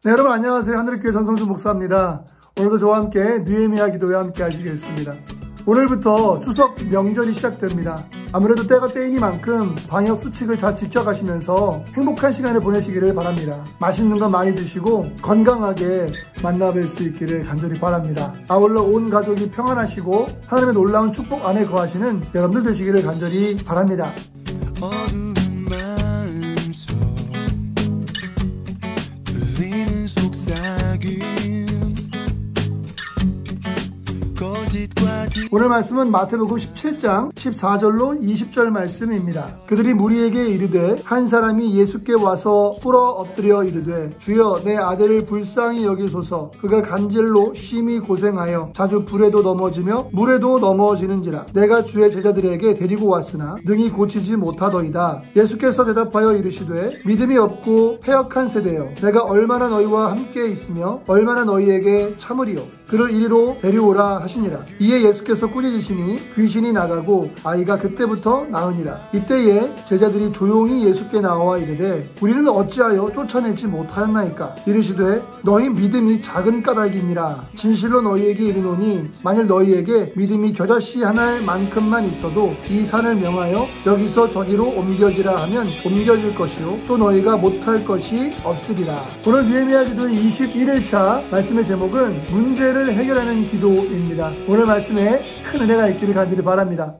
네, 여러분 안녕하세요. 하늘교회 전성수 목사입니다. 오늘도 저와 함께 느헤미야 기도회 함께 하시겠습니다. 오늘부터 추석 명절이 시작됩니다. 아무래도 때가 때이니만큼 방역 수칙을 잘 지켜가시면서 행복한 시간을 보내시기를 바랍니다. 맛있는 거 많이 드시고 건강하게 만나뵐 수 있기를 간절히 바랍니다. 아울러 온 가족이 평안하시고 하나님의 놀라운 축복 안에 거하시는 여러분들 되시기를 간절히 바랍니다. 오늘 말씀은 마태복음 17장 14절로 20절 말씀입니다. 그들이 무리에게 이르되 한 사람이 예수께 와서 꿇어 엎드려 이르되 주여 내 아들을 불쌍히 여기소서 그가 간질로 심히 고생하여 자주 불에도 넘어지며 물에도 넘어지는지라 내가 주의 제자들에게 데리고 왔으나 능히 고치지 못하더이다. 예수께서 대답하여 이르시되 믿음이 없고 패역한 세대여 내가 얼마나 너희와 함께 있으며 얼마나 너희에게 참으리요 그를 이리로 데려오라 하시니라. 이에 예수께서 꾸짖으시니 귀신이 나가고 아이가 그때부터 나으니라. 이때에 제자들이 조용히 예수께 나와 이르되 우리는 어찌하여 쫓아내지 못하였나이까. 이르시되 너희 믿음이 작은 까닭이니라. 진실로 너희에게 이르노니 만일 너희에게 믿음이 겨자씨 하나의 만큼만 있어도 이 산을 명하여 여기서 저기로 옮겨지라 하면 옮겨질 것이요 또 너희가 못할 것이 없으리라. 오늘 느헤미야 기도의 21일차 말씀의 제목은 문제를 해결하는 기도입니다. 오늘 말씀에 큰 은혜가 있기를 간절히 바랍니다.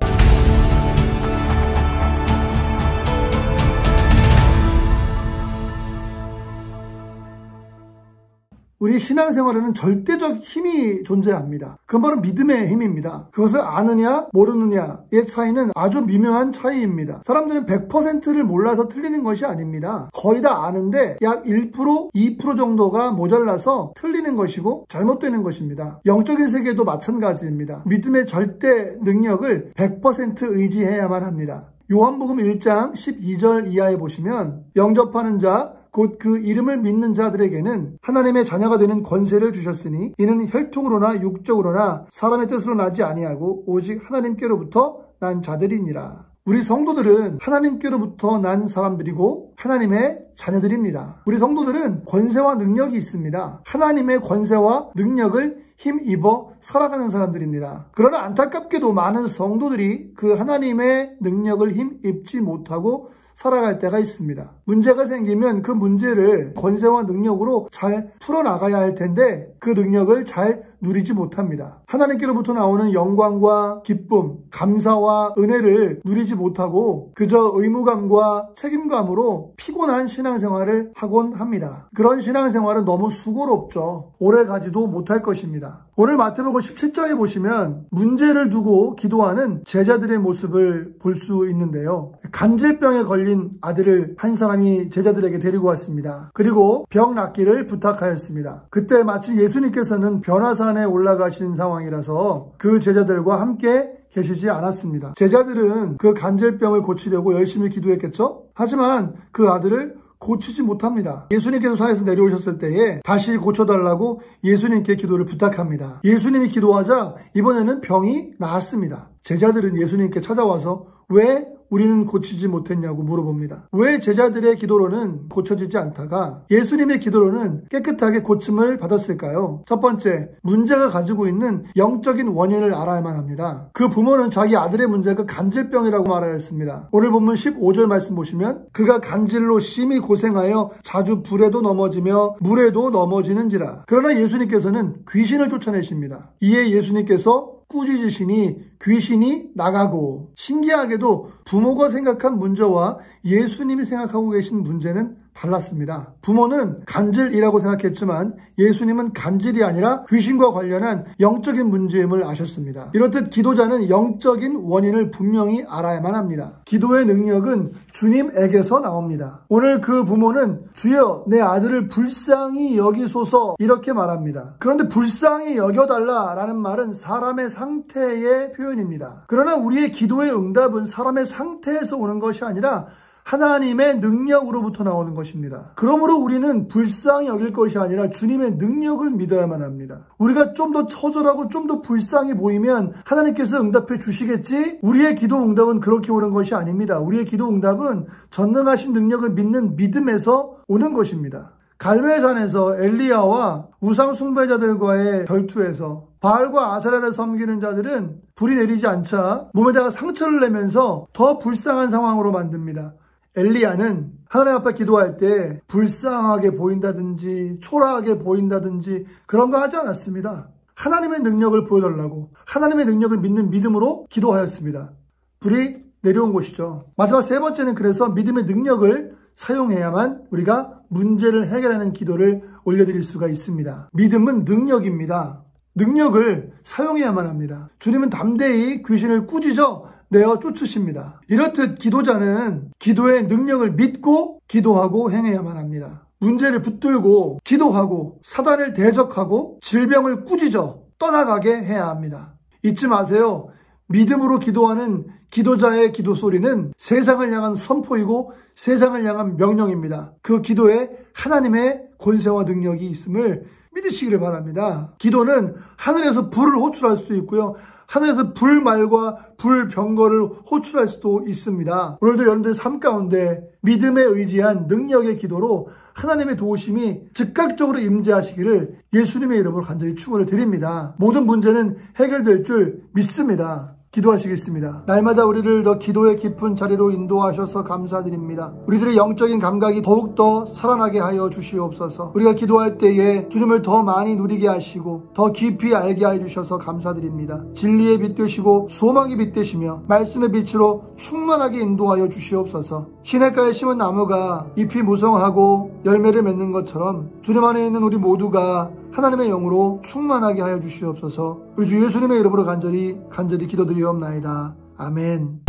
우리 신앙생활에는 절대적 힘이 존재합니다. 그건 바로 믿음의 힘입니다. 그것을 아느냐 모르느냐의 차이는 아주 미묘한 차이입니다. 사람들은 100%를 몰라서 틀리는 것이 아닙니다. 거의 다 아는데 약 1%, 2% 정도가 모자라서 틀리는 것이고 잘못되는 것입니다. 영적인 세계도 마찬가지입니다. 믿음의 절대 능력을 100% 의지해야만 합니다. 요한복음 1장 12절 이하에 보시면 영접하는 자 곧 그 이름을 믿는 자들에게는 하나님의 자녀가 되는 권세를 주셨으니 이는 혈통으로나 육적으로나 사람의 뜻으로 나지 아니하고 오직 하나님께로부터 난 자들이니라. 우리 성도들은 하나님께로부터 난 사람들이고 하나님의 자녀들입니다. 우리 성도들은 권세와 능력이 있습니다. 하나님의 권세와 능력을 힘입어 살아가는 사람들입니다. 그러나 안타깝게도 많은 성도들이 그 하나님의 능력을 힘입지 못하고 살아갈 때가 있습니다. 문제가 생기면 그 문제를 권세와 능력으로 잘 풀어나가야 할 텐데 그 능력을 잘 누리지 못합니다. 하나님께로부터 나오는 영광과 기쁨, 감사와 은혜를 누리지 못하고 그저 의무감과 책임감으로 피곤한 신앙생활을 하곤 합니다. 그런 신앙생활은 너무 수고롭죠. 오래가지도 못할 것입니다. 오늘 마태복음 17장에 보시면 문제를 두고 기도하는 제자들의 모습을 볼 수 있는데요. 간질병에 걸린 아들을 한 사람이 제자들에게 데리고 왔습니다. 그리고 병 낫기를 부탁하였습니다. 그때 마치 예수님께서는 변화산에 올라가신 상황이라서 그 제자들과 함께 계시지 않았습니다. 제자들은 그 간질병을 고치려고 열심히 기도했겠죠? 하지만 그 아들을 고치지 못합니다. 예수님께서 산에서 내려오셨을 때에 다시 고쳐달라고 예수님께 기도를 부탁합니다. 예수님이 기도하자 이번에는 병이 나았습니다. 제자들은 예수님께 찾아와서 왜 우리는 고치지 못했냐고 물어봅니다. 왜 제자들의 기도로는 고쳐지지 않다가 예수님의 기도로는 깨끗하게 고침을 받았을까요? 첫 번째, 문제가 가지고 있는 영적인 원인을 알아야만 합니다. 그 부모는 자기 아들의 문제가 간질병이라고 말하였습니다. 오늘 본문 15절 말씀 보시면 그가 간질로 심히 고생하여 자주 불에도 넘어지며 물에도 넘어지는지라. 그러나 예수님께서는 귀신을 쫓아내십니다. 이에 예수님께서 꾸짖으시니 귀신이 나가고. 신기하게도 부모가 생각한 문제와 예수님이 생각하고 계신 문제는 달랐습니다. 부모는 간질이라고 생각했지만 예수님은 간질이 아니라 귀신과 관련한 영적인 문제임을 아셨습니다. 이렇듯 기도자는 영적인 원인을 분명히 알아야만 합니다. 기도의 능력은 주님에게서 나옵니다. 오늘 그 부모는 주여 내 아들을 불쌍히 여기소서 이렇게 말합니다. 그런데 불쌍히 여겨달라라는 말은 사람의 상태의 표현입니다. 그러나 우리의 기도의 응답은 사람의 상태에서 오는 것이 아니라 하나님의 능력으로부터 나오는 것입니다. 그러므로 우리는 불쌍히 여길 것이 아니라 주님의 능력을 믿어야만 합니다. 우리가 좀 더 처절하고 좀 더 불쌍히 보이면 하나님께서 응답해 주시겠지? 우리의 기도 응답은 그렇게 오는 것이 아닙니다. 우리의 기도 응답은 전능하신 능력을 믿는 믿음에서 오는 것입니다. 갈멜산에서 엘리야와 우상 숭배자들과의 결투에서 바알과 아세라를 섬기는 자들은 불이 내리지 않자 몸에다가 상처를 내면서 더 불쌍한 상황으로 만듭니다. 엘리야는 하나님 앞에 기도할 때 불쌍하게 보인다든지 초라하게 보인다든지 그런 거 하지 않았습니다. 하나님의 능력을 보여달라고 하나님의 능력을 믿는 믿음으로 기도하였습니다. 불이 내려온 것이죠. 마지막 세 번째는 그래서 믿음의 능력을 사용해야만 우리가 문제를 해결하는 기도를 올려드릴 수가 있습니다. 믿음은 능력입니다. 능력을 사용해야만 합니다. 주님은 담대히 귀신을 꾸짖어 내어 쫓으십니다. 이렇듯 기도자는 기도의 능력을 믿고 기도하고 행해야만 합니다. 문제를 붙들고 기도하고 사단을 대적하고 질병을 꾸짖어 떠나가게 해야 합니다. 잊지 마세요. 믿음으로 기도하는 기도자의 기도 소리는 세상을 향한 선포이고 세상을 향한 명령입니다. 그 기도에 하나님의 권세와 능력이 있음을 믿으시기를 바랍니다. 기도는 하늘에서 불을 호출할 수 있고요. 하늘에서 불말과 불병거를 호출할 수도 있습니다. 오늘도 여러분들의 삶 가운데 믿음에 의지한 능력의 기도로 하나님의 도우심이 즉각적으로 임재하시기를 예수님의 이름으로 간절히 축원을 드립니다. 모든 문제는 해결될 줄 믿습니다. 기도하시겠습니다. 날마다 우리를 더 기도의 깊은 자리로 인도하셔서 감사드립니다. 우리들의 영적인 감각이 더욱더 살아나게 하여 주시옵소서. 우리가 기도할 때에 주님을 더 많이 누리게 하시고 더 깊이 알게 해 주셔서 감사드립니다. 진리의 빛 되시고 소망의 빛 되시며 말씀의 빛으로 충만하게 인도하여 주시옵소서. 시냇가에 심은 나무가 잎이 무성하고 열매를 맺는 것처럼 주님 안에 있는 우리 모두가 하나님의 영으로 충만하게 하여 주시옵소서. 우리 주 예수님의 이름으로 간절히 기도드리옵나이다. 아멘.